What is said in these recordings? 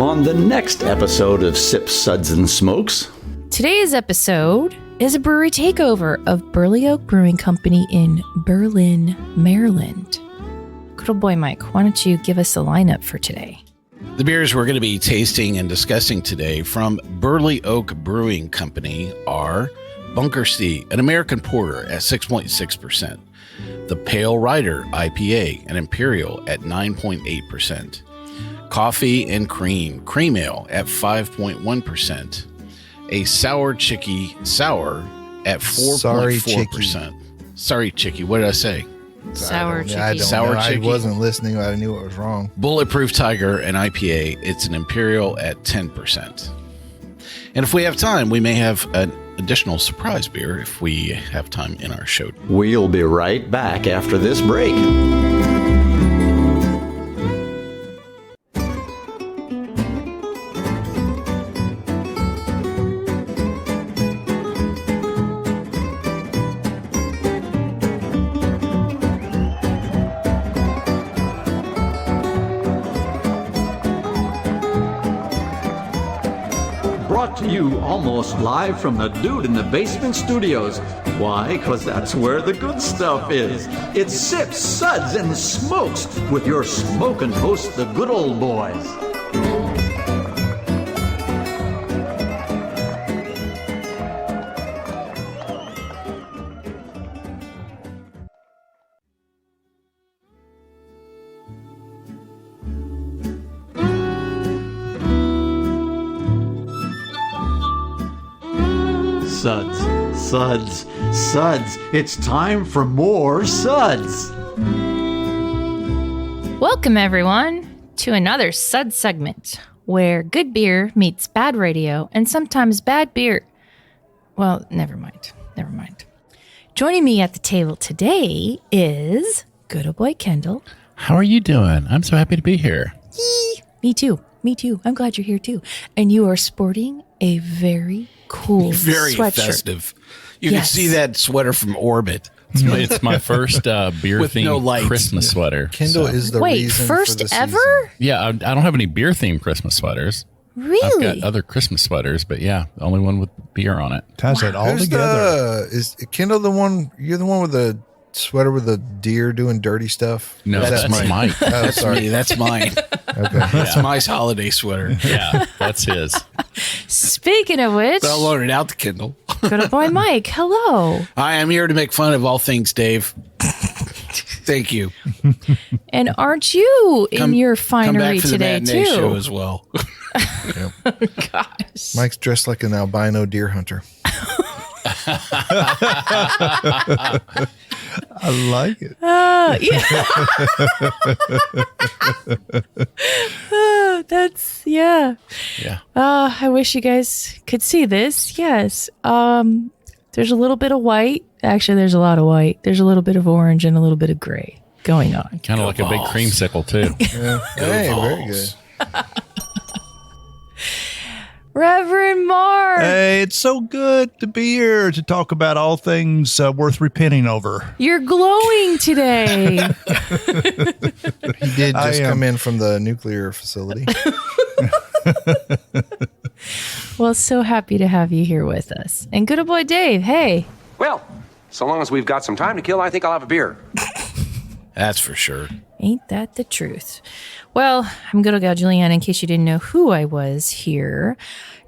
on the next episode of Sips, Suds, and Smokes. Today's episode is a brewery takeover of Burley Oak Brewing Company in Berlin, Maryland. Good old boy Mike, why don't you give us the lineup for today? The beers we're going to be tasting and discussing today from Burley Oak Brewing Company are Bunker C, an American porter at 6.6%. The Pale Ryeder IPA, an imperial at 9.8%. Coffee and cream ale at 5.1%. A sour Chicky sour at 4.4%. Sorry, Chicky. What did I say? Sour Chicky. I don't Sour know. I Chicky. wasn't listening. I knew what was wrong. Bulletproof Tiger and IPA. It's an imperial at 10%. And if we have time, we may have an additional surprise beer if we have time in our show. We'll be right back after this break. Brought to you almost live from the Dude in the Basement Studios. Why? Because that's where the good stuff is. It's Sips, Suds, and Smokes with your smoking host, the good old boys. Suds, Suds, Suds. It's time for more Suds. Welcome, everyone, to another Sud segment where good beer meets bad radio and sometimes bad beer. Well, never mind. Joining me at the table today is good old boy Kendall. How are you doing? I'm so happy to be here. Yee! Me too. I'm glad you're here too. And you are sporting a very cool Very sweatshirt. festive. You Yes. can see that sweater from orbit. It's my first beer-themed no lights. Christmas sweater. Kindle so- is the Wait, reason first for the ever? season. Yeah, I don't have any beer-themed Christmas sweaters. Really? I've got other Christmas sweaters, but yeah, the only one with beer on it. Ties it all Who's together. is Kindle the one? You're the one with the sweater with the deer doing dirty stuff? No, that's Mike. Oh, That's sorry. me. That's mine. Okay. That's my holiday sweater. Yeah, that's his. Speaking of which, But I'll loan it out to Kindle. good old boy Mike, hello. I am here to make fun of all things, Dave. Thank you. And aren't you in your Come finery back for the today matinee show too? as well. Gosh. Mike's dressed like an albino deer hunter. I like it. Yeah. Yeah. I wish you guys could see this. Yes. There's a little bit of white. Actually, there's a lot of white. There's a little bit of orange and a little bit of gray going on. Kind of like a big balls. creamsicle, too. Yeah. Hey, very good. Reverend Mark. Hey, it's so good to be here to talk about all things worth repenting over. You're glowing today. He did I just am. come in from the nuclear facility. Well, so happy to have you here with us. And good old boy Dave, hey. Well, so long as we've got some time to kill, I think I'll have a beer. That's for sure. Ain't that the truth? Well, I'm good old Gal Juliana, in case you didn't know who I was here.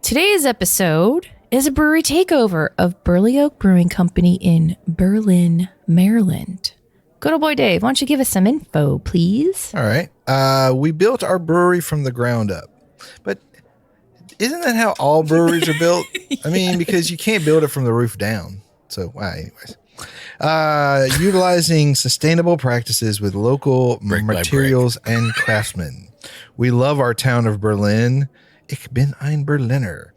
Today's episode is a brewery takeover of Burley Oak Brewing Company in Berlin, Maryland. Good old boy Dave, why don't you give us some info, please? All right. We built our brewery from the ground up. But isn't that how all breweries are built? I mean, because you can't build it from the roof down. So, anyways. Utilizing sustainable practices with local Brick by materials and craftsmen. We love our town of Berlin. Ich bin ein Berliner.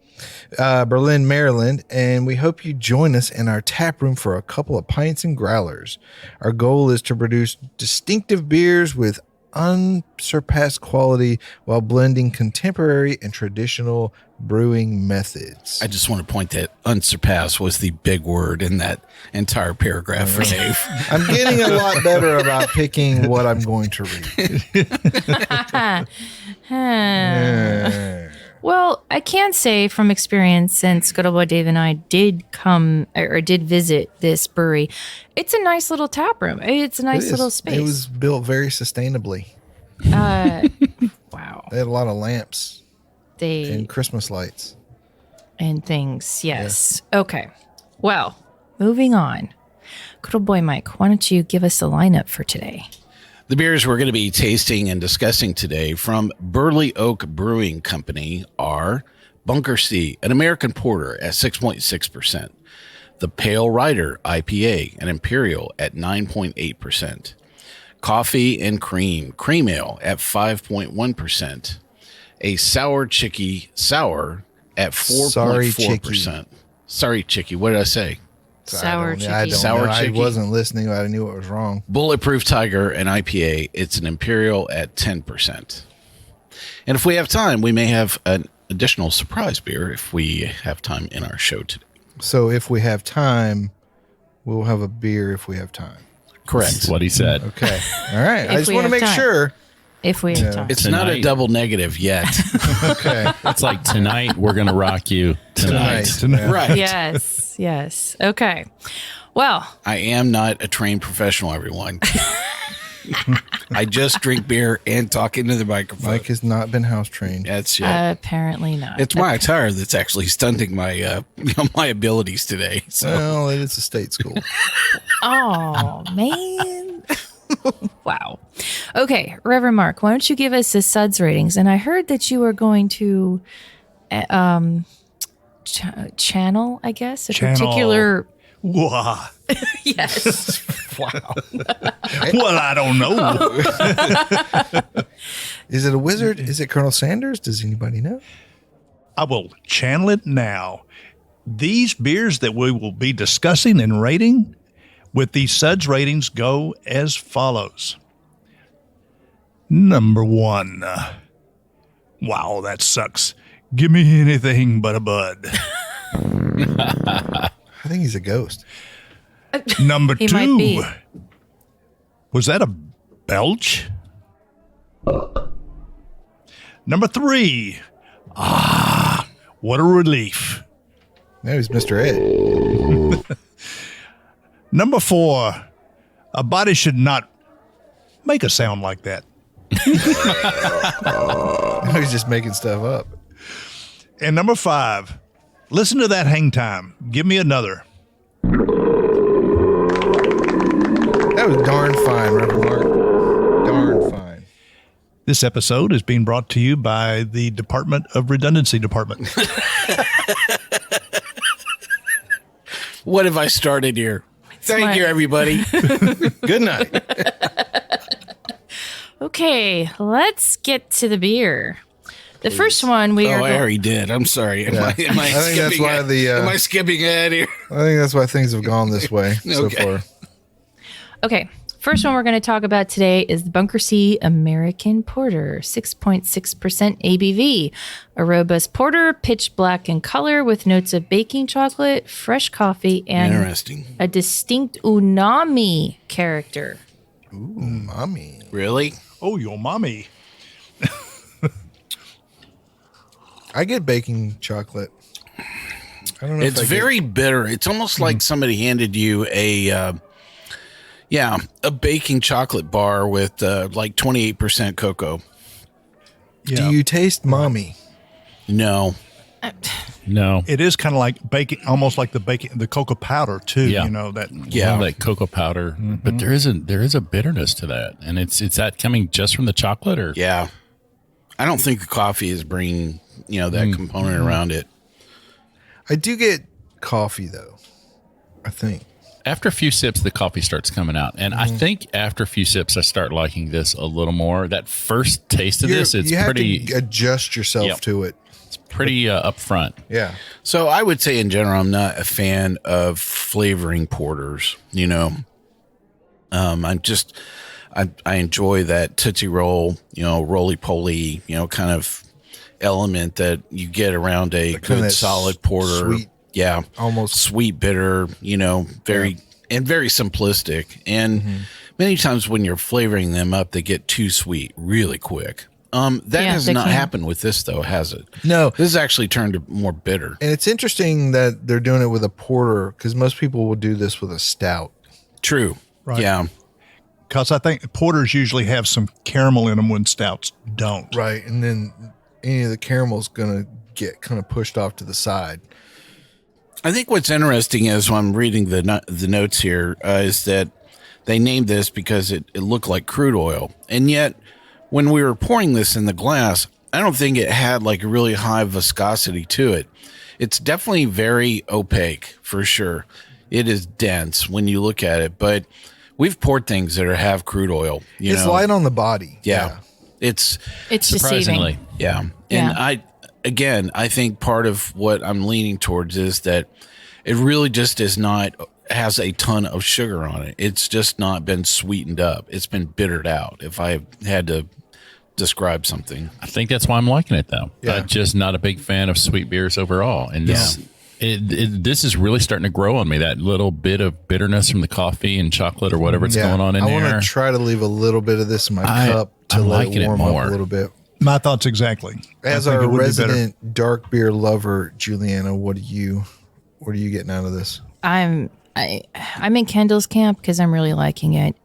Berlin, Maryland, and we hope you join us in our tap room for a couple of pints and growlers. Our goal is to produce distinctive beers with unsurpassed quality while blending contemporary and traditional brewing methods. I just want to point that unsurpassed was the big word in that entire paragraph for Dave. I'm getting a lot better about picking what I'm going to read. I can say from experience, since good old boy Dave and I did come or did visit this brewery, it's a nice little tap room. It's a nice little space. It was built very sustainably. Wow. They had a lot of lamps and Christmas lights. And things, yes. Okay. Well, moving on. Good old boy Mike, why don't you give us the lineup for today? The beers we're going to be tasting and discussing today from Burley Oak Brewing Company are Bunker C, an American porter at 6.6%. The Pale Ryeder IPA, an imperial at 9.8%. Coffee and cream ale at 5.1%. A sour Chicky sour at 4.4%. Sorry, Chicky. What did I say? Sour Chicky. I don't Sour know. Chicky. I wasn't listening. I knew what was wrong. Bulletproof Tiger and IPA. It's an imperial at 10%. And if we have time, we may have an additional surprise beer if we have time in our show today. So if we have time, we'll have a beer if we have time. Correct. That's what he said. Okay. All right. I If just we want to have make time. sure. If we have time. It's not a Tonight. double negative yet. Okay. It's like tonight we're gonna rock you tonight. Yeah. Right. Yes. Okay. Well, I am not a trained professional, everyone. I just drink beer and talk into the microphone. Mike has not been house trained. That's apparently not. it's my attire that's actually stunting my my abilities today. So Well, it's a state school. Oh, man. Wow. Okay, Reverend Mark, why don't you give us the SUDS ratings? And I heard that you were going to channel, I guess, a particular... Wow. Yes. Wow. Well, I don't know. Is it a wizard? Is it Colonel Sanders? Does anybody know? I will channel it now. These beers that we will be discussing and rating with these SUDS ratings go as follows. Number 1. Wow, that sucks. Give me anything but a bud. I think he's a ghost. Number He 2. might be. Was that a belch? Number 3. What a relief. No, he's Mr. Ed. Number 4. A body should not make a sound like that. No, he's just making stuff up. And number 5. Listen to that hang time. Give me another. That was darn fine, Reverend Mark. Darn fine. This episode is being brought to you by the Department of Redundancy Department. what have I started here? Thank Smart. you, everybody. Good night. Okay, let's get to the beer. The first one we are I already did. I'm sorry. Am I I think that's skipping why ahead? the. Am I skipping ahead here? I think that's why things have gone this way so Okay. far. Okay, first one we're going to talk about today is the Bunker C American Porter, 6.6% ABV. A robust porter, pitch black in color with notes of baking chocolate, fresh coffee, and Interesting. a distinct umami character. Ooh, mommy. Really? Oh, your mommy. I get baking chocolate. I don't know. It's very bitter. It's almost like somebody handed you a baking chocolate bar with like 28% cocoa. Yeah. Do you taste mommy? No. No. It is kind of like baking, almost like the cocoa powder too. Yeah. You know that. Yeah. Like cocoa powder, but there is a bitterness to that, and it's that coming just from the chocolate, or Yeah. I don't think the coffee is bringing, that component around it. I do get coffee though. I think. after a few sips, the coffee starts coming out, and I think after a few sips, I start liking this a little more. That first taste of this, it's you have pretty, to adjust yourself Yep. to it. it's pretty upfront. Yeah. So I would say in general, I'm not a fan of flavoring porters. I enjoy that Tootsie Roll, roly-poly, kind of element that you get around a kind good of solid porter. sweet, Yeah. almost- sweet, bitter, very simplistic. And many times when you're flavoring them up, they get too sweet really quick. That has they not can. happened with this, though, has it? No. This has actually turned more bitter. And it's interesting that they're doing it with a porter because most people will do this with a stout. True. Right. Yeah. Because I think porters usually have some caramel in them when stouts don't. Right. And then any of the caramel's going to get kind of pushed off to the side. I think what's interesting is when I'm reading the notes here is that they named this because it looked like crude oil. And yet, when we were pouring this in the glass, I don't think it had like a really high viscosity to it. It's definitely very opaque, for sure. It is dense when you look at it, but we've poured things that have crude oil. It's light on the body. Yeah. It's Surprisingly. deceiving. yeah. And I think part of what I'm leaning towards is that it really just has a ton of sugar on it. It's just not been sweetened up. It's been bittered out. If I had to describe something, I think that's why I'm liking it, though. Yeah. I'm just not a big fan of sweet beers overall. And this is really starting to grow on me. That little bit of bitterness from the coffee and chocolate or whatever's going on in I there. want to try to leave a little bit of this in my cup to I'm let liking it it warm more. up a little bit. My thoughts exactly. As I think our it would be better. resident dark beer lover, Juliana, what are you getting out of this? I'm in Kendall's camp because I'm really liking it.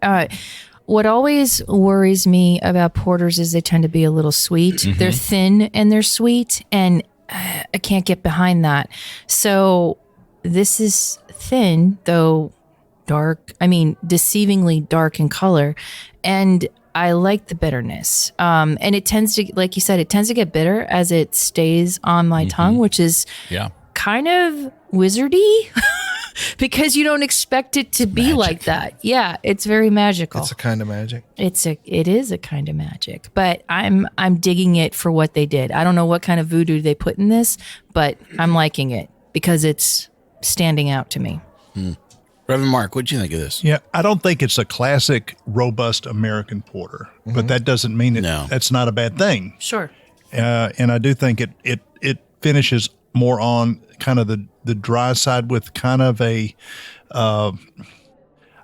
What always worries me about porters is they tend to be a little sweet. Mm-hmm. They're thin and they're sweet, and I can't get behind that. So this is thin, though dark. I mean, deceivingly dark in color, and I like the bitterness. And it tends to, like you said, it tends to get bitter as it stays on my tongue, which is kind of wizardy. Because you don't expect it to be like that. Yeah, it's very magical. It's a kind of magic. It is a kind of magic. But I'm digging it for what they did. I don't know what kind of voodoo they put in this, but I'm liking it because it's standing out to me. Reverend Mark, what'd you think of this? Yeah, I don't think it's a classic, robust American porter, but that doesn't mean that's not a bad thing. Sure. And I do think it finishes more on kind of the dry side with kind of a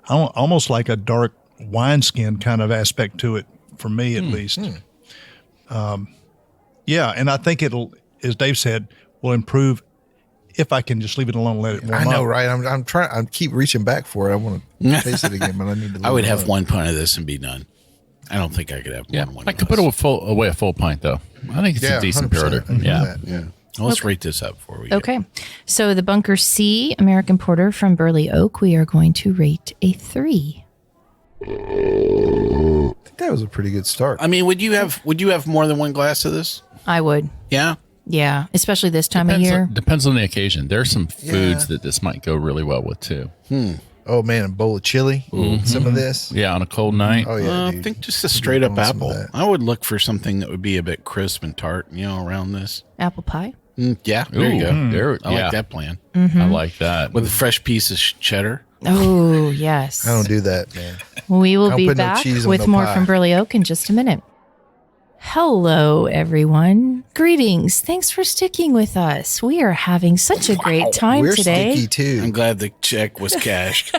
almost like a dark wineskin kind of aspect to it, for me at least. Yeah, and I think it'll, as Dave said, will improve if I can just leave it alone and let it warm up. I know, right? I'm trying. I keep reaching back for it. I want to taste it again, but I need to. I would have one pint of this and be done. I don't think I could have more than one. I could put away a full pint, though. I think it's a decent 100%. porter. I agree Yeah. with that, yeah. Well, let's rate this up before we Okay. So the Bunker C American Porter from Burley Oak, we are going to rate a 3. I think that was a pretty good start. I mean, would you have more than one glass of this? I would. Yeah. Yeah, especially this time of year. Depends on the occasion. There are some foods that this might go really well with, too. Oh man, a bowl of chili. Some of this. Yeah, on a cold night. Oh yeah, I dude. think just a straight up want some of apple. that. I would look for something that would be a bit crisp and tart, around this. Apple pie. Yeah, there you Ooh, go. I yeah. like that plan. I like that. With a fresh piece of cheddar. Oh, yes. I don't do that, man. We will Don't be put no back cheese on with no more pie. from Burley Oak in just a minute. Hello, everyone. Greetings. Thanks for sticking with us. We are having such a great time We're today. sticky too. I'm glad the check was cashed.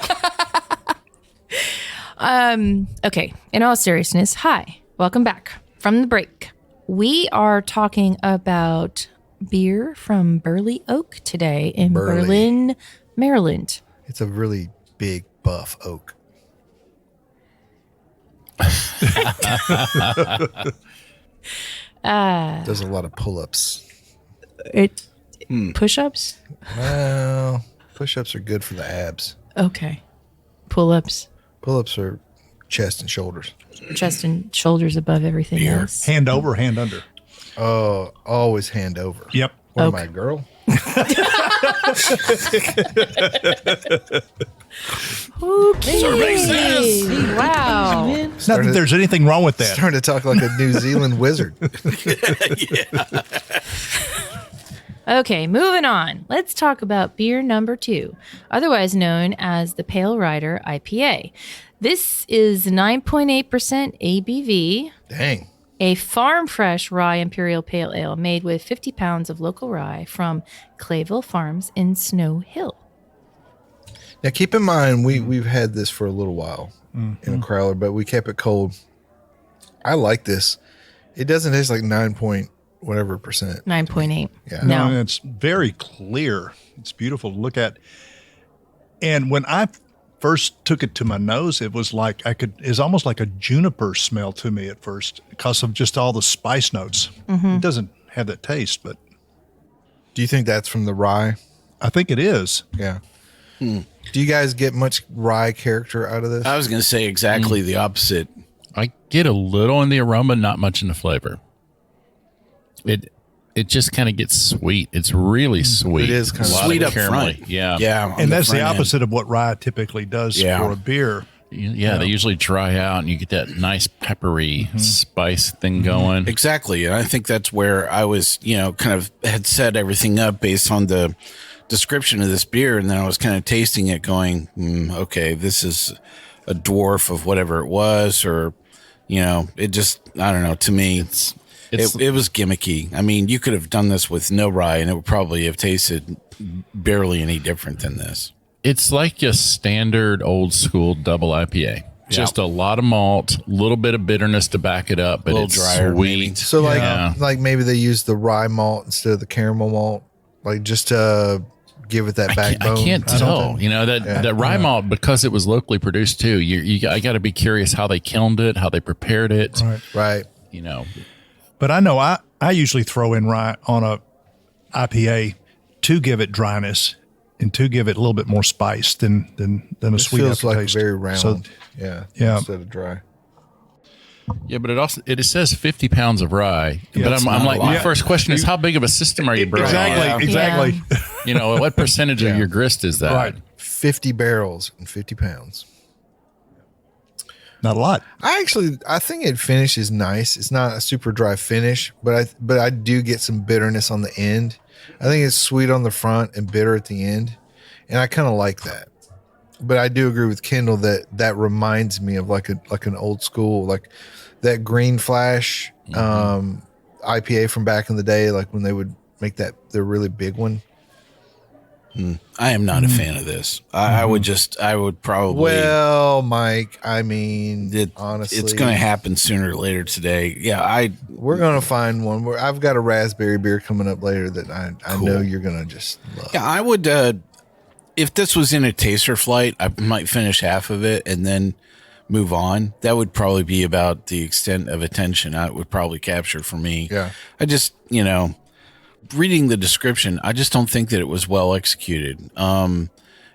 Okay, in all seriousness, hi. Welcome back from the break. We are talking about beer from Burley Oak today in Burley. Berlin, Maryland. It's a really big buff oak. Does a lot of pull-ups. Push-ups? Well, push-ups are good for the abs. Okay. Pull-ups, Pull-ups are chest and shoulders. chest and shoulders above everything else. Hand over, hand under. Oh, always hand over. Yep. What am Okay. I, girl? Okay. Wow. Not that there's anything wrong with that. Starting to talk like a New Zealand wizard. Okay, moving on. Let's talk about beer number 2, otherwise known as the Pale Ryder IPA. This is 9.8% ABV, Dang. a farm fresh rye imperial pale ale made with 50 pounds of local rye from Clayville Farms in Snow Hill. Now, keep in mind, we've had this for a little while in a crowler, but we kept it cold. I like this. It doesn't taste like 9 point whatever percent. 9.8. Yeah. No. And it's very clear. It's beautiful to look at. And when I first took it to my nose, it was like it's almost like a juniper smell to me at first because of just all the spice notes. It doesn't have that taste, but Do you think that's from the rye? I think it is. Yeah. Do you guys get much rye character out of this? I was going to say exactly the opposite. I get a little in the aroma, not much in the flavor. It just kind of gets sweet. It's really sweet. It is kind of A lot sweet up caramely. front. Yeah. Yeah. And that's the front end. opposite of what rye typically does for a beer. Yeah, they usually dry out and you get that nice peppery spice thing going. Exactly. And I think that's where I was, kind of had set everything up based on the description of this beer. And then I was kind of tasting it going, okay, this is a dwarf of whatever it was, or, it just, I don't know, to me, it was gimmicky. I mean, you could have done this with no rye and it would probably have tasted barely any different than this. It's like a standard old school double IPA. Just a lot of malt, a little bit of bitterness to back it up, but A little it's drier, sweet. maybe. So like maybe they use the rye malt instead of the caramel malt, like just to give it that I backbone. can't or tell. something? That rye malt, because it was locally produced too. I got to be curious how they kilned it, how they prepared it. Right. But I know I usually throw in rye on a IPA to give it dryness and to give it a little bit more spice than a It sweet feels like aftertaste. very round. So, yeah. Yeah. Instead of dry. Yeah, but it says 50 pounds of rye. Yeah, but it's I'm not like, a lot. my first question is, how big of a system are you brewing? Exactly. What percentage of your grist is that? Right. 50 barrels and 50 pounds. Not a lot. I think it finishes nice. It's not a super dry finish, but I do get some bitterness on the end. I think it's sweet on the front and bitter at the end, and I kind of like that. But I do agree with Kendall that reminds me of like an old school, like that Green Flash IPA from back in the day, like when they would make that their really big one. I am not a fan of this. I would probably. Well, Mike, I mean, honestly, it's going to happen sooner or later today. Yeah, we're going to find one where I've got a raspberry beer coming up later that I know you're going to just love. Yeah, I would. If this was in a taster flight, I might finish half of it and then move on. That would probably be about the extent of attention I would probably capture for me. Yeah. I just, reading the description, I just don't think that it was well executed.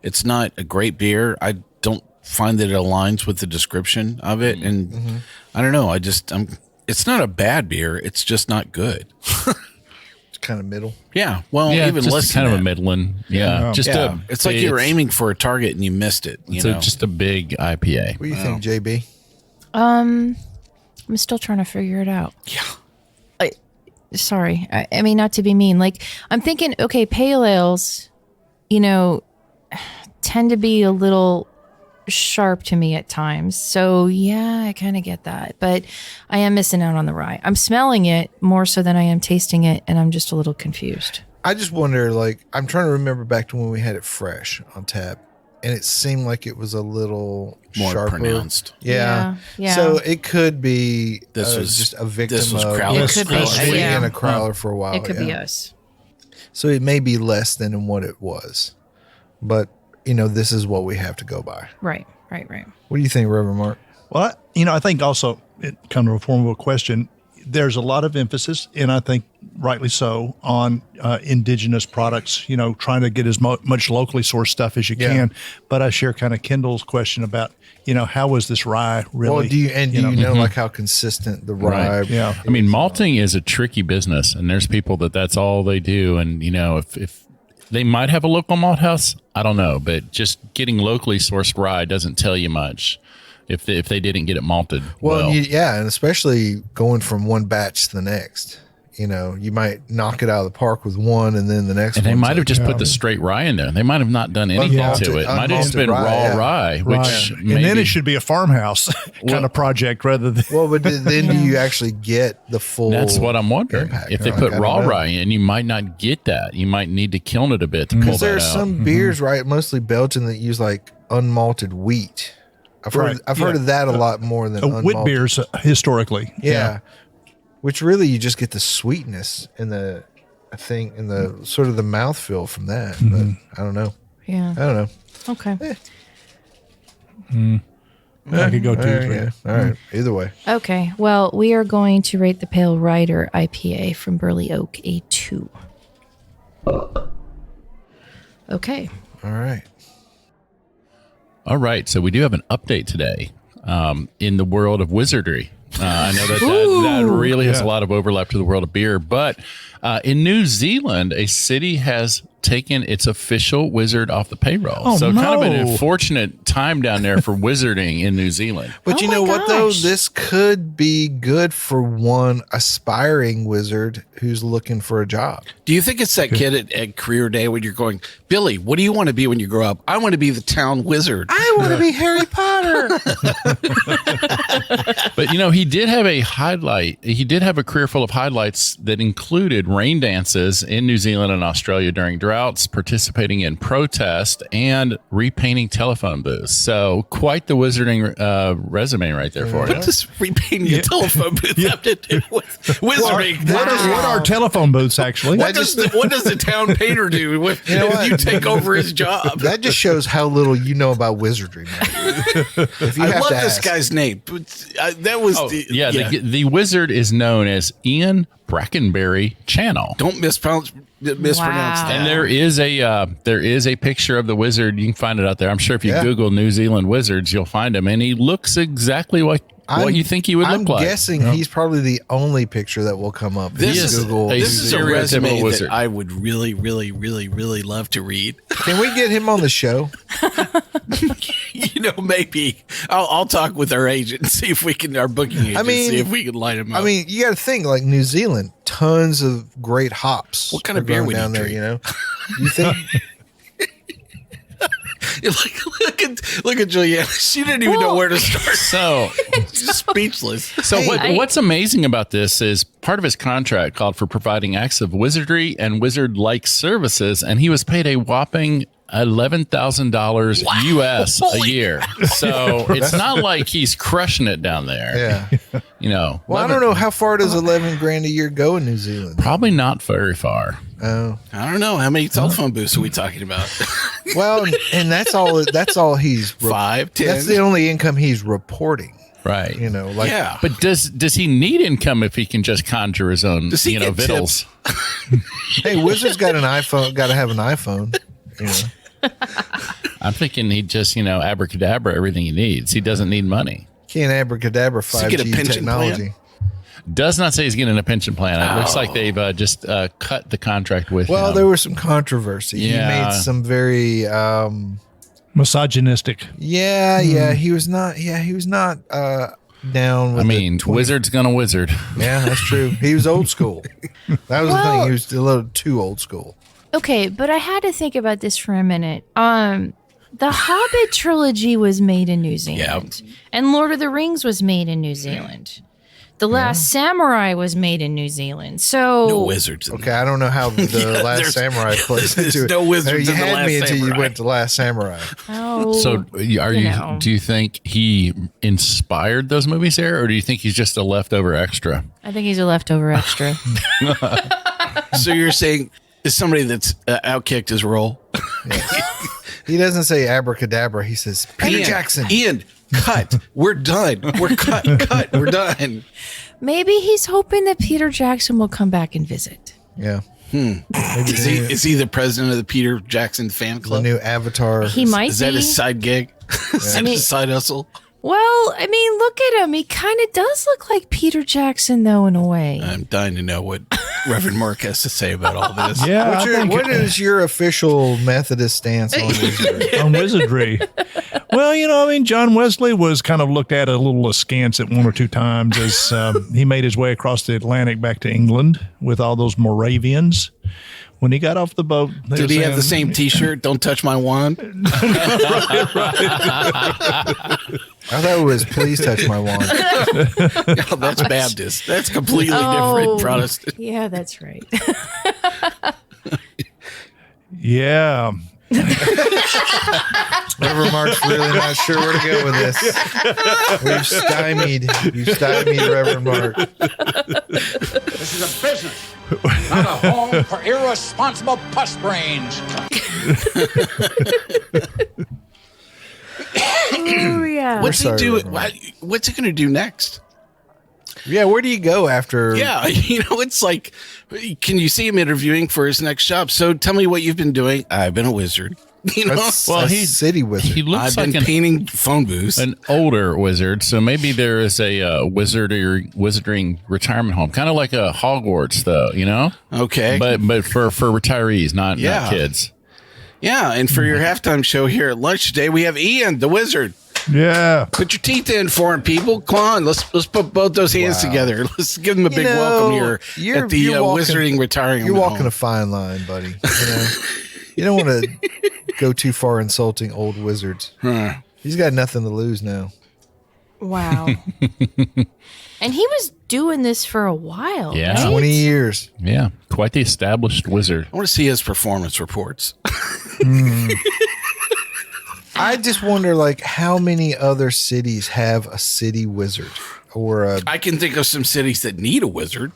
It's not a great beer. I don't find that it aligns with the description of it. And I don't know. It's not a bad beer. It's just not good. It's kind of middle. Yeah. Well, Yeah, even just less kind than of a that. midland. Yeah. It's like you were aiming for a target and you missed it. So just a big IPA. What do you think, JB? I'm still trying to figure it out. Yeah. Sorry. I mean, not to be mean. Like, I'm thinking, okay, pale ales, tend to be a little sharp to me at times. So, yeah, I kind of get that. But I am missing out on the rye. I'm smelling it more so than I am tasting it, and I'm just a little confused. I just wonder, like, I'm trying to remember back to when we had it fresh on tap, and it seemed like it was a little More sharper. pronounced. Yeah. So it could be This was just a victim this was of Crowler. It could be, being yeah. a Crowler for a while. It could be yeah. us. So it may be less than what it was, but this is what we have to go by. Right. What do you think, Reverend Mark? Well, I think also it kind of a form of a question. There's a lot of emphasis, and I think rightly so, on indigenous products, trying to get as much locally sourced stuff as you can. But I share kind of Kendall's question about, how was this rye really? Well, do you know like how consistent the rye? Right. Yeah. I mean, malting is a tricky business, and there's people that's all they do. And, if they might have a local malt house, I don't know. But just getting locally sourced rye doesn't tell you much if they didn't get it malted. Well, and especially going from one batch to the next. You might knock it out of the park with one, and then the next and one. they might have just put the straight rye in there. They might have not done anything to it. Might have just been raw rye, which and then it should be a farmhouse kind of project rather than. Well, but then do you actually get the full? That's what I'm wondering. impact? If they Like, put I don't raw know. rye in, you might not get that. You might need to kiln it a bit to pull Because that there's out. some beers, right? Mostly Belgian that use like unmalted wheat. I've heard of that a lot more than Wit unmalted. beers historically. Yeah. which really you just get the sweetness in the sort of the mouthfeel from that. But I don't know. Yeah. I don't know. Okay. I could go 2 or 3. Yeah. All right. Either way. Okay. Well, we are going to rate the Pale Ryeder IPA from Burley Oak a 2. Okay. All right. All right. So we do have an update today in the world of wizardry. I know that really has a lot of overlap to the world of beer, but in New Zealand, a city has taken its official wizard off the payroll. Kind of an unfortunate time down there for wizarding in New Zealand. But you know what, though? This could be good for one aspiring wizard who's looking for a job. Do you think it's that kid at career day when you're going, Billy, what do you want to be when you grow up? I want to be the town wizard. I want to be Harry Potter. But, you know, he did have a highlight. He did have a career full of highlights that included rain dances in New Zealand and Australia during droughts, participating in protest, and repainting telephone booths. So quite the wizarding resume right there for you. What does repainting a telephone booth have to do with wizarding? What are telephone booths actually? What does the town painter do if you take over his job? That just shows how little you know about wizardry, man. If you I have love to this ask. guy's name. But, that was The wizard is known as Ian Brackenberry Channel. Don't mispronounce that. And there is a picture of the wizard. You can find it out there. I'm sure if you Google New Zealand wizards, you'll find him, and he looks exactly like what you think he would look like. I'm guessing he's probably the only picture that will come up. This is Google. This is a resume wizard that I would really, really, really, really love to read. Can we get him on the show? Maybe I'll talk with our agent and see if we can, our booking agent, see if we can line him up. I mean, you got to think like New Zealand, tons of great hops. What kind of beer would down you there? drink? You know, you think? Look at Julianna. She didn't even know where to start. So She's speechless. So what's amazing about this is part of his contract called for providing acts of wizardry and wizard-like services, and he was paid a whopping $11,000 US a year. So it's not like he's crushing it down there. Yeah. Well, I don't know how far does 11 grand a year go in New Zealand. Probably not very far. Oh, I don't know. How many telephone booths are we talking about? Well, and that's all he's 5, 10. That's the only income he's reporting. Right. You know, like But does he need income if he can just conjure his own, Does he get victuals? Hey, Wizard's got an iPhone. Got to have an iPhone. You know. I'm thinking he just, abracadabra everything he needs. He doesn't need money. Can't abracadabra Does he get a 5G pension technology. plan? Does not say he's getting a pension plan. It looks like they've just cut the contract with Well, him. there was some controversy. Yeah. He made some very Misogynistic. he was not down with the 20 wizard's gonna wizard. Yeah, that's true. He was old school. That was the thing. He was a little too old school. Okay, but I had to think about this for a minute. The Hobbit trilogy was made in New Zealand, and Lord of the Rings was made in New Zealand. The Last Samurai was made in New Zealand. So No wizards. Okay, I don't know how the Last Samurai plays into it. no wizards You in The had Last me until Samurai. you went to Last Samurai. So do you think he inspired those movies there, or do you think he's just a leftover extra? I think he's a leftover extra. So you're saying is somebody that's outkicked his role? He doesn't say abracadabra. He says Peter Ian, Jackson. Ian, cut. We're done. We're cut. We're done. Maybe he's hoping that Peter Jackson will come back and visit. Yeah. Is he the president of the Peter Jackson fan The club? new Avatar. He might Is that be. his side gig? Is that his side hustle? Well, I mean, look at him. He kind of does look like Peter Jackson, though, in a way. I'm dying to know what Reverend Mark has to say about all this. Yeah, What is your official Methodist stance on wizardry? on wizardry. Well, John Wesley was kind of looked at a little askance at one or two times as he made his way across the Atlantic back to England with all those Moravians. When he got off the boat, Did he have the same T-shirt? Don't touch my wand. I thought it was please touch my wand. Oh, that's Baptist. That's completely different Protestant. Yeah, that's right. Yeah. Reverend Mark's really not sure where to go with this. You've stymied Reverend Mark. This is a business, not a home for irresponsible puss brains. Oh yeah. What's he sorry, do? Reverend. What's he going to do next? Yeah, where do you go after? Yeah, it's like, can you see him interviewing for his next job? So tell me what you've been doing. I've been a wizard. Well, he's city wizard. He looks I've like been painting phone booths. an older wizard, so maybe there is a wizarding retirement home, kind of like a Hogwarts, though. Okay, but for retirees, not kids. yeah, and for your halftime show here at lunch today, we have Ian, the wizard. Yeah. Put your teeth in for him, people. Come on, let's put both those hands together. Let's give them a big welcome here at the wizarding retiring. You're walking home. a fine line, buddy. You don't want to go too far insulting old wizards. He's got nothing to lose now. Wow. And he was doing this for a while. Yeah. Right? 20 years. Yeah, quite the established wizard. I want to see his performance reports. I just wonder, how many other cities have a city wizard or a? I can think of some cities that need a wizard.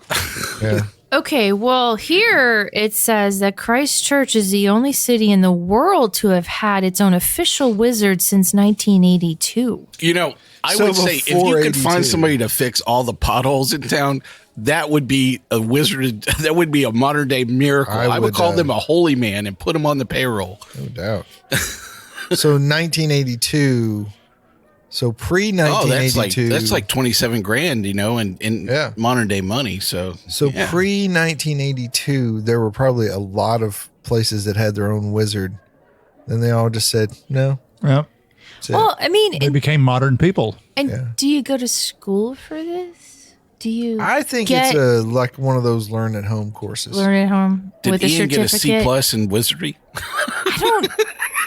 Yeah. Okay, well, here it says that Christchurch is the only city in the world to have had its own official wizard since 1982. I So would say if before you could find 82. somebody to fix all the potholes in town, that would be a wizard. That would be a modern day miracle. I would call them a holy man and put them on the payroll. No doubt. So 1982. So pre Oh, 1982. that's like $27,000, in modern day money. So yeah. pre 1982, there were probably a lot of places that had their own wizard. Then they all just said no. Yeah. That's it. Well, I mean, They became modern people. do you go to school for this? Do you? I think get, it's like one of those learn at home courses. learn at home Did with a Ian get a certificate. C+ in wizardry?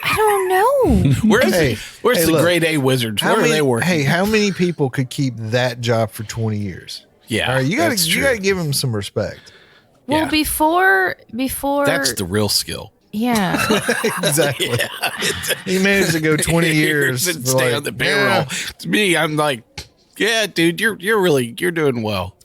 I don't know. Where's Hey, the look, grade A wizards? Where are they working? Hey, how many people could keep that job for 20 years? Yeah, All right, you that's got true. to give them some respect. Well, Yeah. before That's the real skill. yeah. Exactly. He managed to go 20 years and for stay on the payroll. yeah. To me, I'm like, yeah, dude, you're doing well.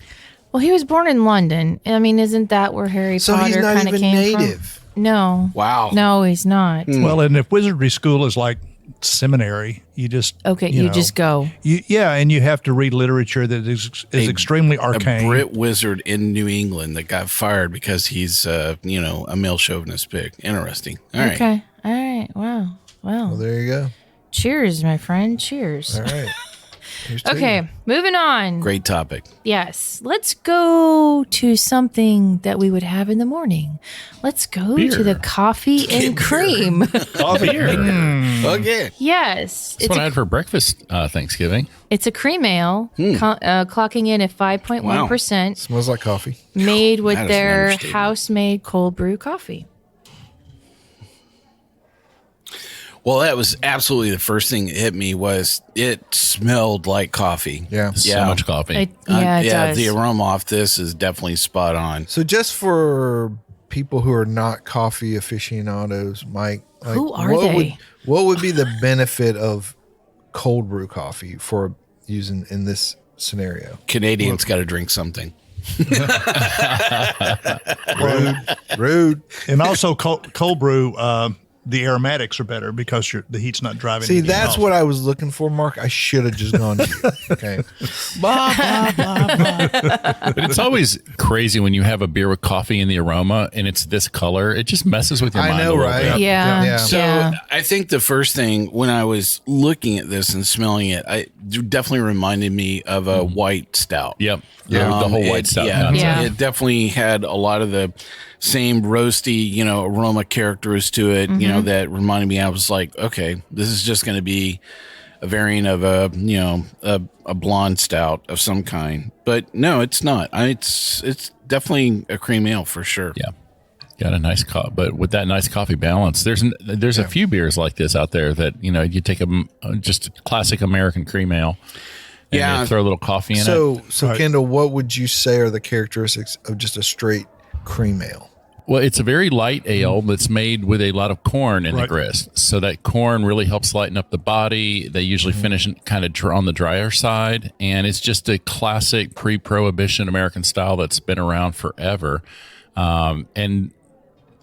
Well, he was born in London. I mean, isn't that where Harry So he's Potter not kind of even came native. from? No. Wow. No, he's not. Well, and if wizardry school is like seminary, you just Okay, you you know, just go. and you have to read literature that is extremely A arcane. Brit wizard in New England that got fired because he's, a male chauvinist pig. Interesting. All right. Okay. All right. Wow. Well, there you go. Cheers, my friend. Cheers. All right. Here's to Okay, you. moving on. Great topic. Yes. Let's go to something that we would have in the morning. Let's go to the coffee and cream. Okay. Yes. That's what I had for breakfast Thanksgiving. It's a cream ale, clocking in at 5.1%, Smells like coffee. made with That is an their understatement. house-made cold brew coffee. Well, that was absolutely the first thing that hit me was it smelled like coffee. Yeah. So much coffee. It does. The aroma off this is definitely spot on. So just for people who are not coffee aficionados, Mike, Who are they? What would be the benefit of cold brew coffee for using in this scenario? Canadians got to drink something. Rude. And also cold brew, the aromatics are better because the heat's not driving. See, anything that's else. what I was looking for, Mark. I should have just gone to you. Okay. But it's always crazy when you have a beer with coffee in the aroma and it's this color. It just messes with your mind. I know, a little right? bit. Yeah. Yeah. So I think the first thing when I was looking at this and smelling it, it definitely reminded me of a white stout. Yep. Yeah. The whole white stuff. Yeah. It definitely had a lot of the same roasty, aroma characters to it, that reminded me. I was like, okay, this is just going to be a variant of a blonde stout of some kind. But no, it's not. It's definitely a cream ale for sure. Yeah. Got a nice but with that nice coffee balance, there's a few beers like this out there that, you take just a classic American cream ale and you throw a little coffee in it. So Kendall, what would you say are the characteristics of just a straight cream ale? Well, it's a very light ale that's made with a lot of corn in the grist. So that corn really helps lighten up the body. They usually finish kind of on the drier side. And it's just a classic pre-prohibition American style that's been around forever. And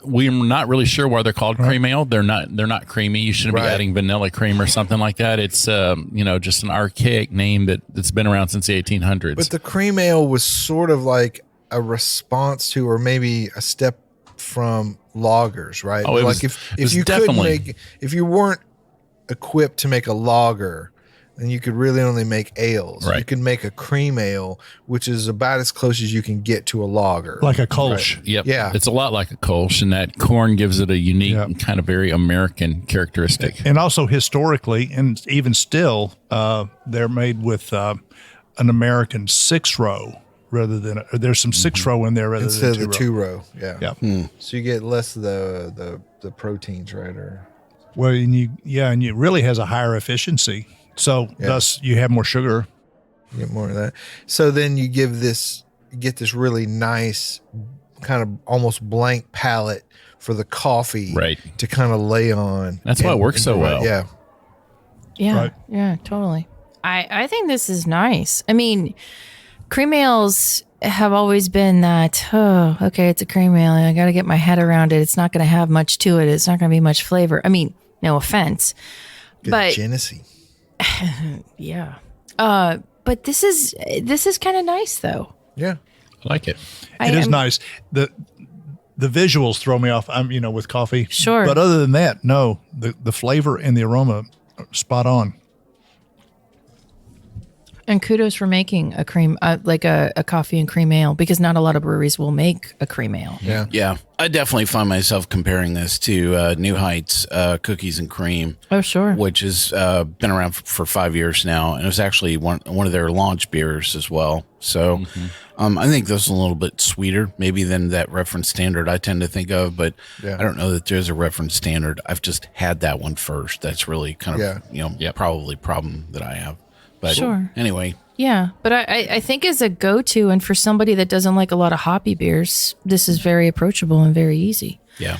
we're not really sure why they're called cream ale. They're not creamy. You shouldn't be adding vanilla cream or something like that. It's just an archaic name that's been around since the 1800s. But the cream ale was sort of like a response to, or maybe a step from lagers, right? Oh, like if you weren't equipped to make a lager, then you could really only make ales. Right. You could make a cream ale, which is about as close as you can get to a lager. Like a Kolsch. Right. Yep. Yeah. It's a lot like a Kolsch, and that corn gives it a unique and kind of very American characteristic. And also historically, and even still, they're made with an American 6-row rather than there's some 6-row in there rather Instead than of the 2-row. Yeah. Yeah. So you get less of the proteins, right? Or Well, and it really has a higher efficiency. So thus you have more sugar. you get more of that. So then you get this really nice kind of almost blank palate for the coffee to kind of lay on. That's why it works so well. Yeah. Yeah. Right. Yeah, totally. I think this is nice. I mean, cream ales have always been that, it's a cream ale. I got to get my head around it. It's not going to have much to it. It's not going to be much flavor. I mean, no offense. But Genesee. yeah. But this is kind of nice though. Yeah. I like it. It is nice. The visuals throw me off. I'm with coffee. Sure. But other than that, no. The flavor and the aroma are spot on. And kudos for making a cream, like a coffee and cream ale, because not a lot of breweries will make a cream ale. Yeah. Yeah, I definitely find myself comparing this to New Heights Cookies and Cream. Oh, sure. Which has been around for 5 years now, and it was actually one of their launch beers as well. So I think this is a little bit sweeter maybe than that reference standard I tend to think of, but I don't know that there's a reference standard. I've just had that one first. That's really kind of probably a problem that I have. But Sure. anyway. Yeah, but I think as a go-to, and for somebody that doesn't like a lot of hoppy beers, this is very approachable and very easy. Yeah.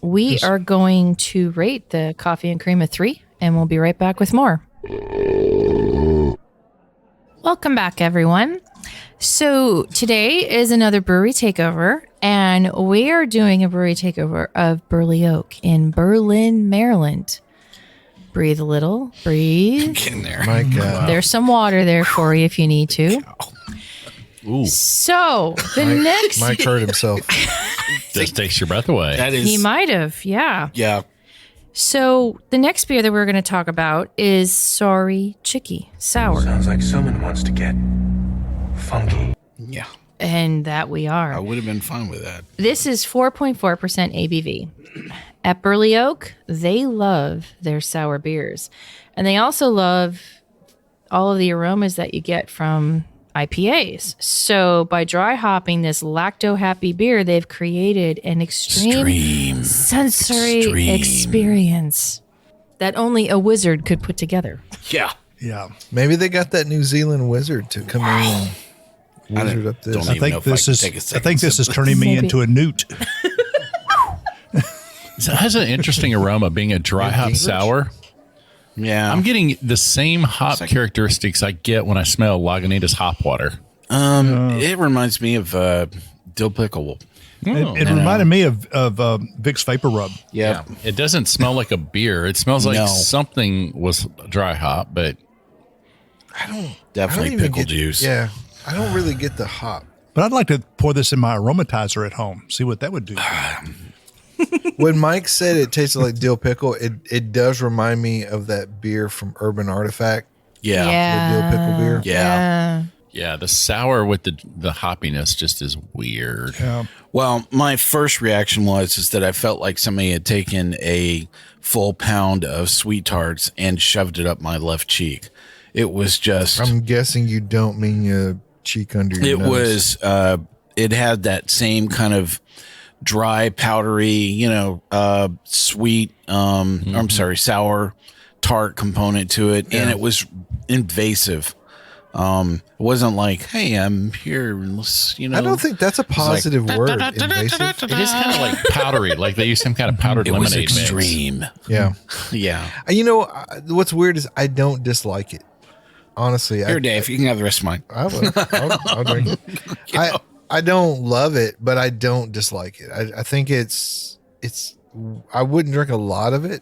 We are going to rate the coffee and cream a 3, and we'll be right back with more. Welcome back, everyone. So today is another brewery takeover, and we are doing a brewery takeover of Burley Oak in Berlin, Maryland. Breathe a little, breathe. Get in there. My God. There's some water there for you if you need to. Ooh, So the next, Mike hurt himself. just takes your breath away. That is. he might have, yeah. Yeah. So the next beer that we're going to talk about is Sorry Chicky Sour, Sounds like someone wants to get funky. Yeah. and that we I are. would have been fine with that. This is 4.4% ABV. At Burley Oak, they love their sour beers, and they also love all of the aromas that you get from IPAs. So by dry hopping this lacto-happy beer, they've created an extreme sensory experience that only a wizard could put together. Yeah. Yeah. Maybe they got that New Zealand wizard to come in and wizard up this. don't I even know think if I this can is. take a I second think this sip. is turning me Maybe. into a newt. So it has an interesting aroma being a dry hop English? sour. Yeah. I'm getting the same hop characteristics I get when I smell Lagunitas hop water. It reminds me of dill pickle. It reminded me of Vicks Vapor Rub. Yeah. It doesn't smell like a beer. It smells like No. something was dry hop, but I don't Definitely even pickle get- juice. Yeah. I don't really get the hop. But I'd like to pour this in my aromatizer at home. See what that would do. When Mike said it tasted like dill pickle, it does remind me of that beer from Urban Artifact. Yeah. The dill pickle beer. Yeah. yeah, the sour with the hoppiness just is weird. Yeah. Well, my first reaction was that I felt like somebody had taken a full pound of sweet tarts and shoved it up my left cheek. It was just. I'm guessing you don't mean your cheek under your It nose. was. It had that same kind of dry, powdery, sweet. I'm sorry, sour, tart component to it, and it was invasive. It wasn't like, hey, I'm here. Let's, I don't think that's a positive word. Invasive. It is kind of like powdery, like they use some kind of powdered it was lemonade mix. extreme. Yeah. Yeah. What's weird is I don't dislike it. Honestly, Here, Dave, you can have the rest of mine. I will. I'll drink it. I don't love it, but I don't dislike it. I think it's. I wouldn't drink a lot of it,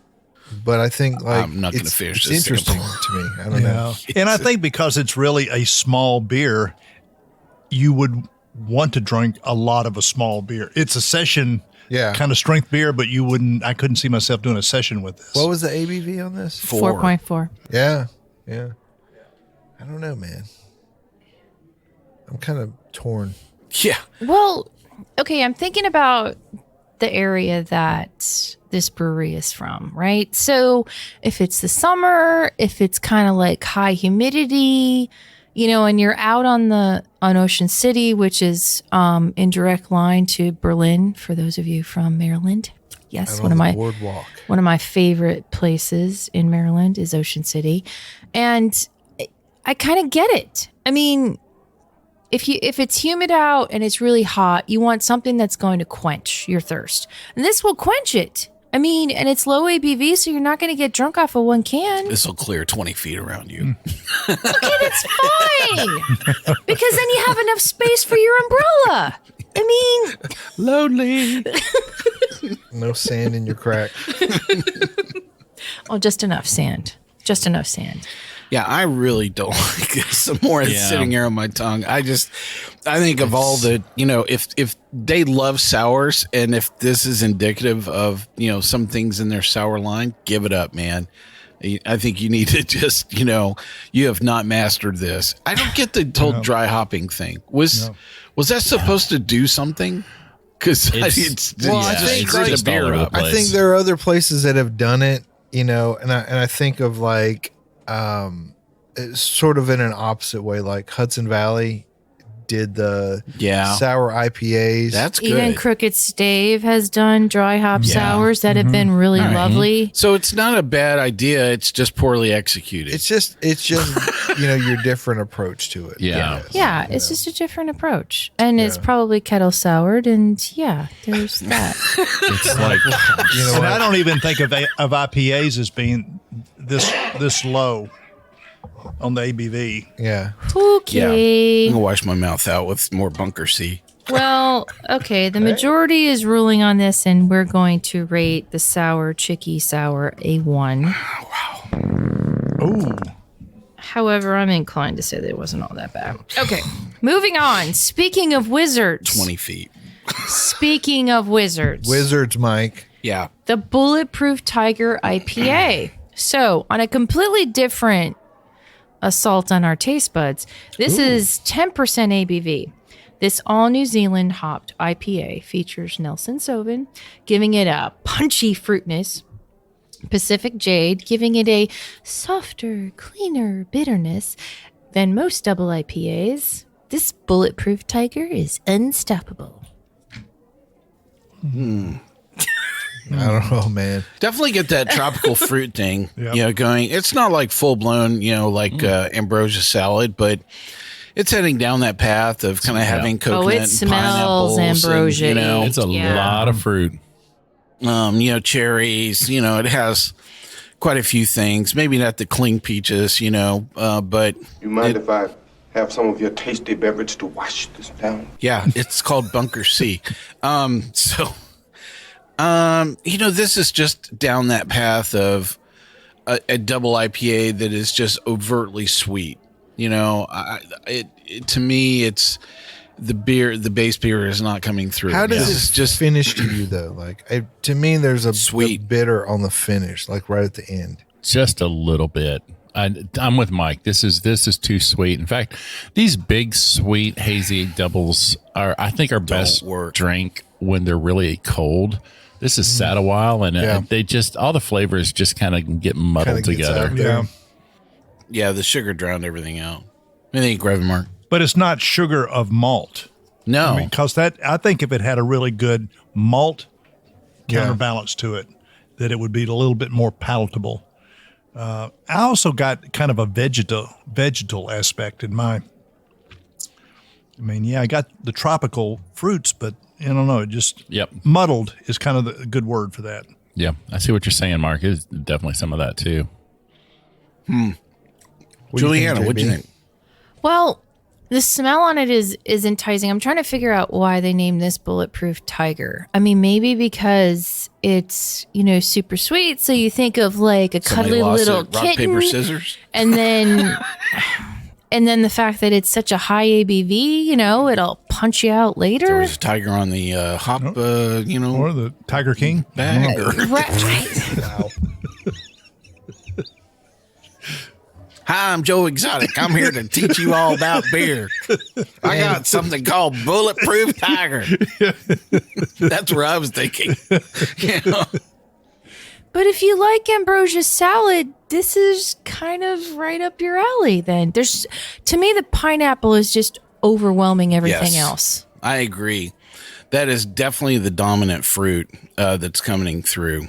but I think I'm not going to finish it's this interesting to me. I don't know. And I think because it's really a small beer, you would want to drink a lot of a small beer. It's a session kind of strength beer, but I couldn't see myself doing a session with this. What was the ABV on this? 4.4. Yeah. I don't know, man. I'm kind of torn. Yeah. Well, okay, I'm thinking about the area that this brewery is from, right? So if it's the summer, if it's kind of like high humidity, and you're out on Ocean City, which is in direct line to Berlin, for those of you from Maryland. Yes, one of my favorite places in Maryland is Ocean City. And I kind of get it. I mean, if it's humid out and it's really hot, you want something that's going to quench your thirst. And this will quench it. I mean, and it's low ABV, so you're not going to get drunk off of one can. This will clear 20 feet around you. Okay, that's fine. Because then you have enough space for your umbrella. I mean, Lonely. No sand in your crack. oh, just enough sand. Just enough sand. Yeah, I really don't like this. The more it's sitting here on my tongue, I think of all the, if they love sours and if this is indicative of, some things in their sour line, give it up, man. I think you need to just, you have not mastered this. I don't get the whole dry hopping thing. Was that supposed to do something? Because I think there are other places that have done it, and I think of like, it's sort of in an opposite way, like Hudson Valley did the sour IPAs. That's good. Even Crooked Stave has done dry hop sours that have been really lovely. So it's not a bad idea. It's just poorly executed. It's just your different approach to it. Yeah, it's just a different approach. And it's probably kettle soured. And there's that. It's like, and I don't even think of IPAs as being this low on the ABV. Yeah. Okay. I'm going to wash my mouth out with more Bunker C. Well, okay. The majority is ruling on this, and we're going to rate the sour Chicky sour a 1. Wow. Oh. However, I'm inclined to say that it wasn't all that bad. Okay. Moving on. Speaking of wizards. 20 feet. Speaking of wizards. Wizards, Mike. Yeah. The Bulletproof Tiger IPA. So, on a completely different assault on our taste buds, this is 10% ABV. This all New Zealand hopped IPA features Nelson Sauvin, giving it a punchy fruitness, Pacific Jade, giving it a softer, cleaner bitterness than most double IPAs. This Bulletproof Tiger is unstoppable. I don't know, man. Definitely get that tropical fruit thing, going. It's not like full blown, like ambrosia salad, but it's heading down that path of kind of having coconut it smells and pineapples. ambrosia. And, it's a lot of fruit. Cherries. It has quite a few things. Maybe not the clean peaches, but You mind if I have some of your tasty beverage to wash this down? yeah, it's called Bunker C. This is just down that path of a double IPA that is just overtly sweet. To me, it's the beer. The base beer is not coming through. How does it just finish to you though? Like to me, there's a sweet bitter on the finish, like right at the end. Just a little bit. I'm with Mike. This is too sweet. In fact, these big sweet hazy doubles are best drink when they're really cold. This is sat a while, and they just all the flavors just kind of get muddled together. Yeah, the sugar drowned everything out. I think Grevin Mark. But it's not sugar of malt. No, because I think if it had a really good malt counterbalance to it, that it would be a little bit more palatable. I also got kind of a vegetal aspect in mine. I mean, yeah, I got the tropical fruits, but I don't know. It just muddled is kind of the good word for that. Yeah, I see what you're saying, Mark. It's definitely some of that too. Juliana, what do you think? Well, the smell on it is enticing. I'm trying to figure out why they named this Bulletproof Tiger. I mean, maybe because it's, super sweet. So you think of like a cuddly little kitten. Rock, paper, scissors. And then the fact that it's such a high ABV, it'll punch you out later. There was a tiger on the hop, Or the Tiger King bag. Right. Wow. Hi, I'm Joe Exotic. I'm here to teach you all about beer. I got something called Bulletproof Tiger. That's where I was thinking. But if you like ambrosia salad, this is kind of right up your alley then. To me, the pineapple is just overwhelming everything else. I agree. That is definitely the dominant fruit that's coming through.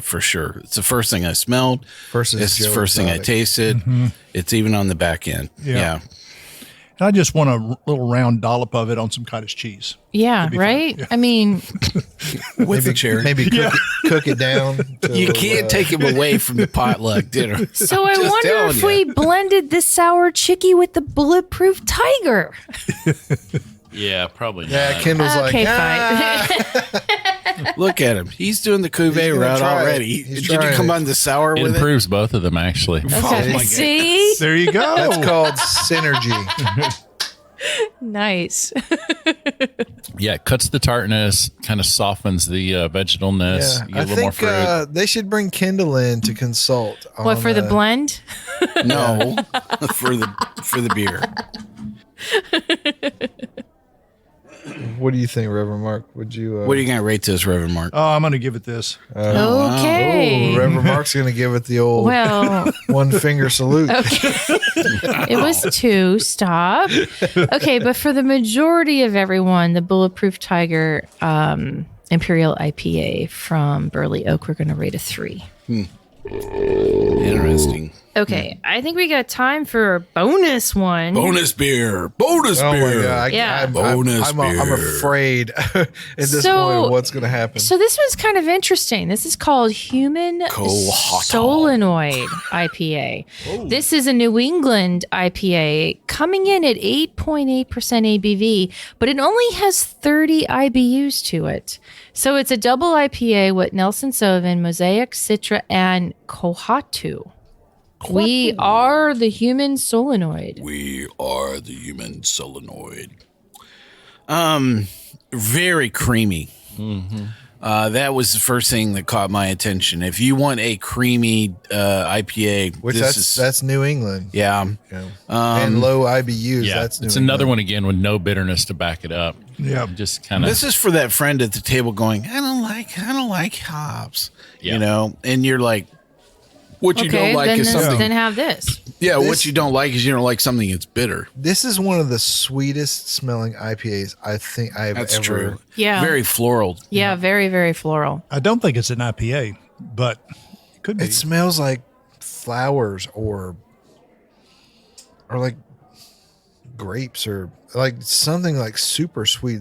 For sure. It's the first thing I smelled. It's the first thing I tasted. Mm-hmm. It's even on the back end. Yeah. And I just want a little round dollop of it on some cottage cheese. Yeah, right? Yeah. I mean, with the cherry. Maybe cook it down. You can't take him away from the potluck dinner. So I wonder if we blended this sour Chicky with the Bulletproof Tiger. Yeah, probably not. Yeah, Kendall's okay, fine. Look at him. He's doing the cuvee route already. Did you come on the sour with it? Improves both of them, actually. Okay. See? There you go. That's called synergy. Nice. Yeah, it cuts the tartness, kind of softens the vegetalness. Yeah, I think they should bring Kendall in to consult. What, for the blend? No, for the beer. What do you think, Reverend Mark? Would you? What are you going to rate this, Reverend Mark? Oh, I'm going to give it this. Okay. Oh, Reverend Mark's going to give it the old one finger salute. Okay. It was 2. Stop. Okay, but for the majority of everyone, the Bulletproof Tiger Imperial IPA from Burley Oak, we're going to rate a 3. Interesting. Okay, I think we got time for a bonus one. Bonus beer. Bonus beer. My God. I'm afraid at this point of what's going to happen. So this one's kind of interesting. This is called Human Solenoid IPA. Oh. This is a New England IPA coming in at 8.8% ABV, but it only has 30 IBUs to it. So it's a double IPA with Nelson Sauvin, Mosaic, Citra, and Kohatu. We are the human solenoid. We are the human solenoid. Very creamy. Mm-hmm. That was the first thing that caught my attention. If you want a creamy IPA, that's New England. Yeah. And low IBUs. Yeah, that's New it's England. another one again with no bitterness to back it up. Yeah, just kind of. This is for that friend at the table going, I don't like hops. Yeah. And you're like, what you don't like is something. Then have this. Yeah, what you don't like is you don't like something that's bitter. This is one of the sweetest smelling IPAs I think I've ever. That's true. Yeah. Very floral. Yeah, very, very floral. I don't think it's an IPA, but it could be. It smells like flowers or like grapes or like something like super sweet.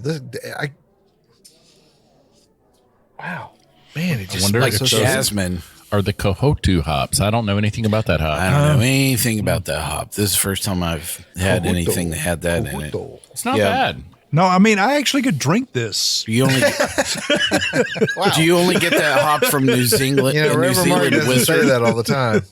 Wow. Man, it just wonder like if those jasmine. Are the Kohatu hops. I don't know anything about that hop. I don't know anything about that hop. This is the first time I've had anything that had that in it. It's not bad. No, I mean, I actually could drink this. You only Do you only get that hop from New Zealand? Reverend Mark doesn't say that all the time.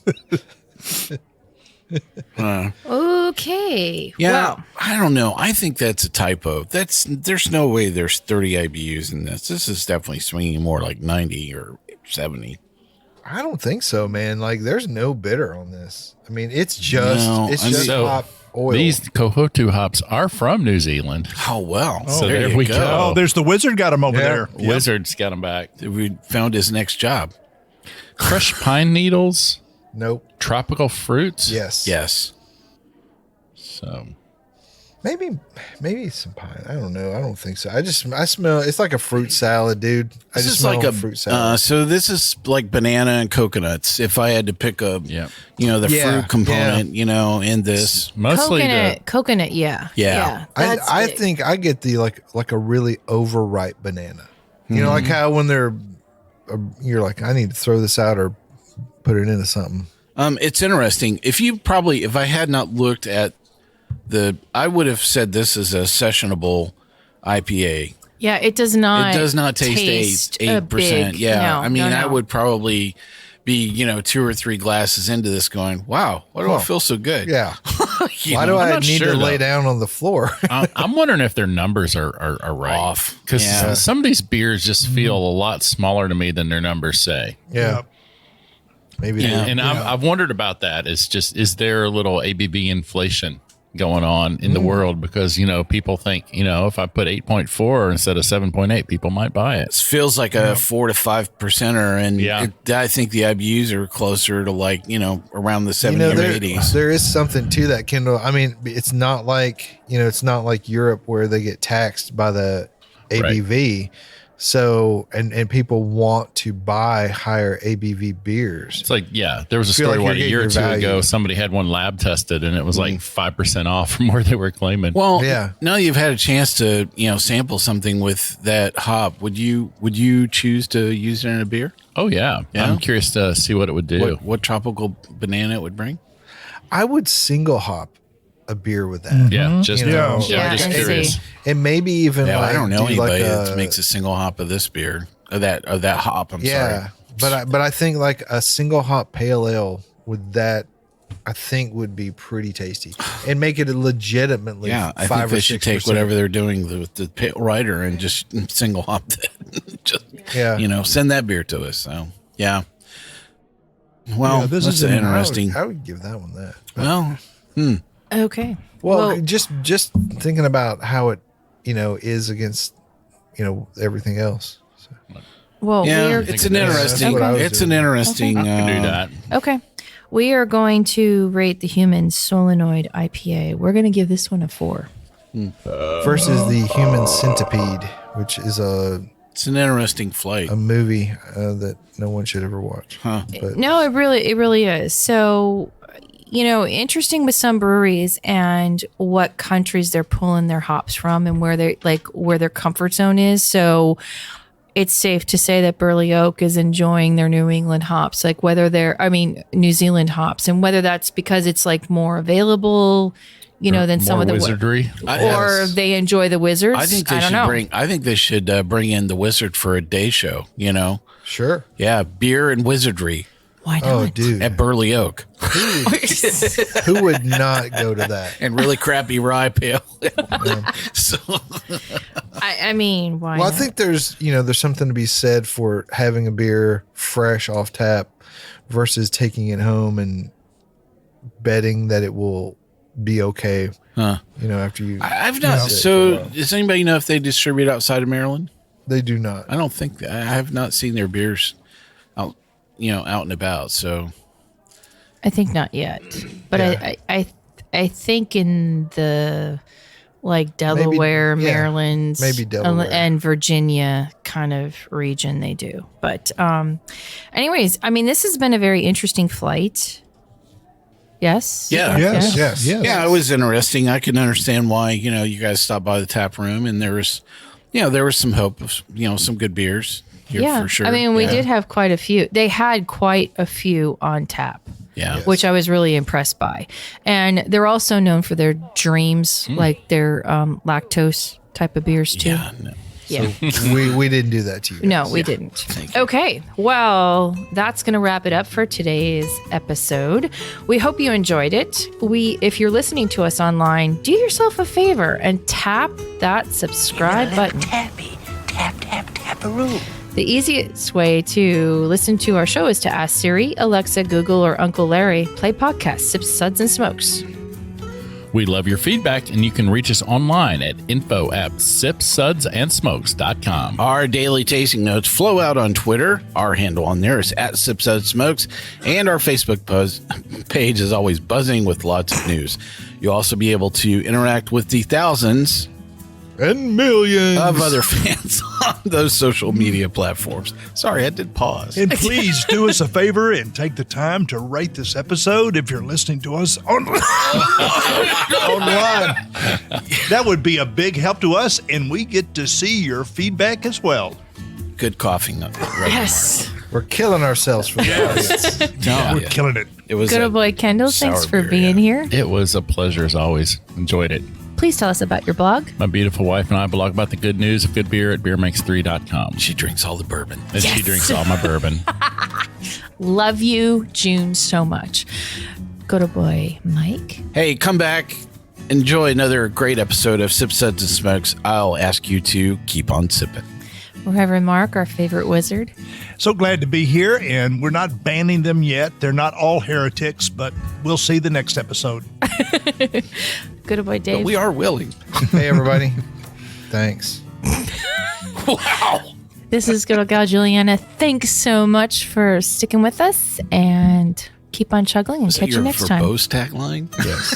Okay. Yeah, wow. I don't know. I think that's a typo. There's no way there's 30 IBUs in this. This is definitely swinging more like 90 or 70. I don't think so, man. Like, there's no bitter on this. I mean, it's just hop oil. These Kohatu hops are from New Zealand. Oh, well. So there we go. Oh, there's the wizard got him over there. Wizard's got him back. We found his next job. Crushed pine needles. Nope. Tropical fruits. Yes. Yes. So Maybe some pine. I don't know. I don't think so. I smell. It's like a fruit salad, dude. I just smell like a fruit salad. So this is like banana and coconuts. If I had to pick a, fruit component, in this, mostly coconut. Yeah. I think I get the like a really overripe banana. You know, like how when you're like, I need to throw this out or put it into something. It's interesting. If I had not looked at I would have said this is a sessionable IPA. Yeah, it does not. It does not taste 8%. Yeah, no, I would probably be 2 or 3 glasses into this, going, "Wow, why do I feel so good?" Yeah. Why do I need to lay down on the floor? I'm wondering if their numbers are right. Off. Because some of these beers just feel a lot smaller to me than their numbers say. Yeah. Maybe. And I've wondered about that. Is there a little ABV inflation going on in the world? Because, people think, if I put 8.4 instead of 7.8, people might buy it. It feels like a 4 to 5%er. And I think the IBUs are closer to around the 70 or 80s. There is something to that, Kendall. I mean, it's not like, it's not like Europe where they get taxed by the ABV. Right. So, and people want to buy higher ABV beers. It's like, there was a story a year or two ago, somebody had one lab tested and it was like 5% off from where they were claiming. Well, now you've had a chance to, sample something with that hop. Would you choose to use it in a beer? Oh, yeah. I'm curious to see what it would do. What tropical banana it would bring? I would single hop a beer with that. Yeah, just curious. And maybe even I don't know anybody that makes a single hop of this beer, of that hop. I'm sorry. But I think like a single hop pale ale I think would be pretty tasty and make it a legitimately. Yeah, I think they should take whatever they're doing with the pale Ryeder and just single hop that. Send that beer to us. So Well, this is interesting. I would give that one that. Well. Okay. Well, just thinking about how it, is against, everything else. So. Well, it's an interesting. It's an interesting. I can do that. Okay. We are going to rate the Human Solenoid IPA. We're going to give this one a 4. Versus the Human Centipede, which is it's an interesting flight. A movie that no one should ever watch. Huh. No, it really is. So, interesting with some breweries and what countries they're pulling their hops from and where their comfort zone is. So it's safe to say that Burley Oak is enjoying their New England hops, New Zealand hops, and whether that's because it's like more available, than some of the wizardry, or they enjoy the wizards. I think they should bring in the wizard for a day show. Sure. Yeah, beer and wizardry. Why not? Oh, dude. At Burley Oak. Who would not go to that? And really crappy rye pale. So, I mean, why? Well, not? I think there's something to be said for having a beer fresh off tap versus taking it home and betting that it will be okay. Huh. After you. I've not. So, does anybody know if they distribute outside of Maryland? They do not. I don't think I have not seen their beers out and about. So I think not yet, but I think in the Delaware, Maryland, maybe Delaware and Virginia kind of region they do. But anyways, this has been a very interesting flight. Yes. Yeah. Yes. Yeah, it was interesting. I can understand why you guys stopped by the tap room, and there was some hope of some good beers. Here for sure. We did have quite a few. They had quite a few on tap. Yeah. Which I was really impressed by. And they're also known for their dreams, like their lactose type of beers too. Yeah. No. Yeah. So we didn't do that to you guys. No, we didn't. Okay. Well, that's going to wrap it up for today's episode. We hope you enjoyed it. If you're listening to us online, do yourself a favor and tap that subscribe button. Tap-a-roo. The easiest way to listen to our show is to ask Siri, Alexa, Google, or Uncle Larry, play podcast, Sips, Suds, and Smokes. We love your feedback, and you can reach us online at info@sipsudsandsmokes.com. Our daily tasting notes flow out on Twitter. Our handle on there is @SipSudsSmokes, and our Facebook page is always buzzing with lots of news. You'll also be able to interact with the thousands and millions of other fans on those social media platforms. Sorry, I did pause. And please do us a favor and take the time to rate this episode if you're listening to us online. That would be a big help to us, and we get to see your feedback as well. Good coughing. Yes. We're killing ourselves for that. We're killing it. It was Good old Boy Kendall, thanks for being here. It was a pleasure as always. Enjoyed it. Please tell us about your blog. My beautiful wife and I blog about the good news of good beer at beermakes3.com. She drinks all the bourbon. And she drinks all my bourbon. Love you, June, so much. Good old boy Mike. Hey, come back. Enjoy another great episode of Sip, Suds, and Smokes. I'll ask you to keep on sipping. Reverend Mark, our favorite wizard. So glad to be here, and we're not banning them yet. They're not all heretics, but we'll see the next episode. Good old boy Dave. But we are willing. Hey, everybody. Thanks. Wow. This is good old Gal Juliana. Thanks so much for sticking with us, and keep on chuggling, and catch you next time. Verbose tagline? Yes.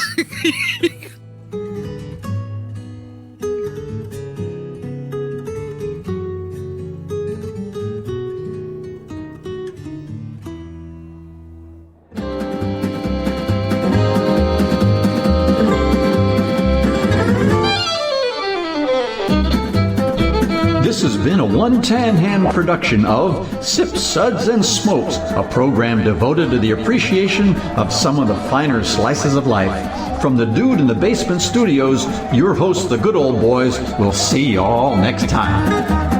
This has been a One Tan Hand production of Sip, Suds, and Smokes, a program devoted to the appreciation of some of the finer slices of life. From the Dude in the Basement Studios, your hosts, the Good Old Boys, will see you all next time.